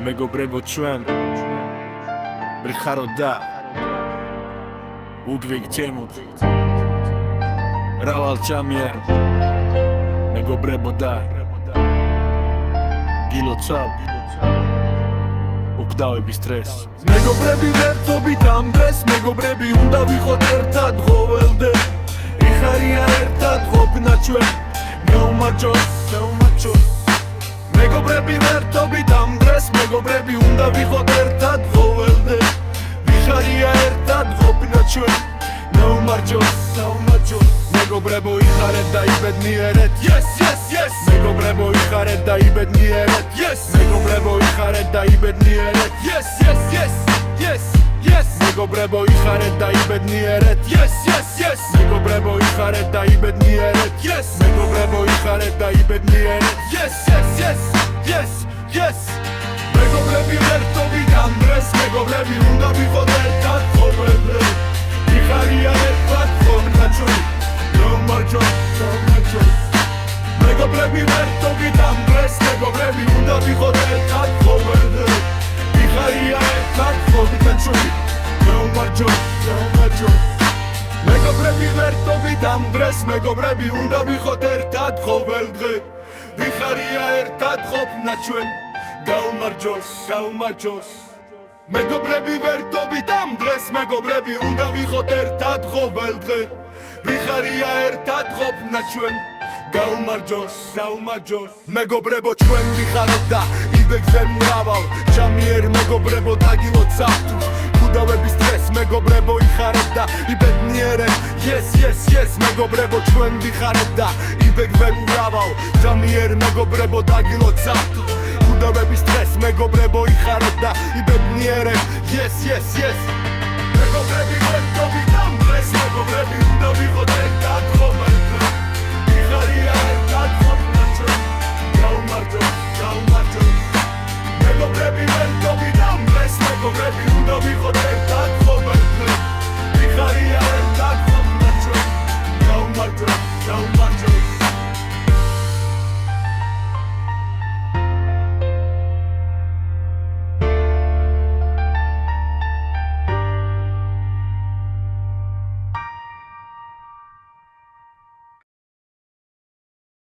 მეგობრებო ჩვენ ბრიხარო და უგვიგჩემოთ რავალ ჩამიერ მეგობრებო და გილოცავ უკდავების დღეს მეგობრები ვერთობით ამ დღეს მეგობრები უნდა ვიყოთ ერთად ხოველდე იხარია ერთად ყოფნა ჩვენ გაუმარჯოს მეგობრები ვერთობით ამ დღეს მეგობრები უნდა ვიყოთ ერთად ხოველდე იხარია ერთად ყოფნა ჩვენ გაუმარჯოს მეგობრებო იხარეთ და იბედნიერეთ მეგობრებო იხარეთ და იბედნიერეთ მეგობრებო იხარეთ და იბედნიერეთ მეგობრებო იხარეთ და იბედნიერეთ მეგობრებო იხარეთ და იბედნიერეთ მეგობრებო იხარეთ და იბედნიერეთ მეგობრები ვერთობით ამ დღეს მეგობრები უნდა ვიყოთ ერთად ხოველდე იხარია ერთად ყოფნა ჩვენ გაუმარჯოს მეგობრები ვერთობით ამ დღეს მეგობრები უნდა ვიყოთ ერთად ხოველდე იხარია ერთად ყოფნა ჩვენ გაუმარჯოს მეგობრები ვერთობით ამ დღეს მეგობრები უნდა ვიყოთ ერთად ხოველდე იხარია ერთად ყოფნა ჩვენ გაუმარჯოს მეგობრები ვერთობით ამ დღეს მეგობრები უნდა ვიყოთ ერთად ხოველდე იხარია ერთად ყოფნა ჩვენ გაუმარჯოს მეგობრებო ჩვენ ვიხაროთ და იბეგზე მრავალ ჩამიერ მეგობრებო დაგილოცავთ უდავების დღეს მეგობრებო იხარეთ და იბედნიერეთ მეგობრებო ჩვენ ვიხაროთ და იბეგზე მრავალ ჩამიერ მეგობრებო დაგილოცავთ უდავების დღეს მეგობრებო იხარეთ და იბედნიერეთ მეგობრები ვერთობით ამ დღეს მეგობრები უნდა ვიყოთ ერთად ხოველდე იხარია ერთად ყოფნა ჩვენ გაუმარჯოს მეგობრები ვერთობით ამ დღეს მეგობრები უნდა ვიყოთ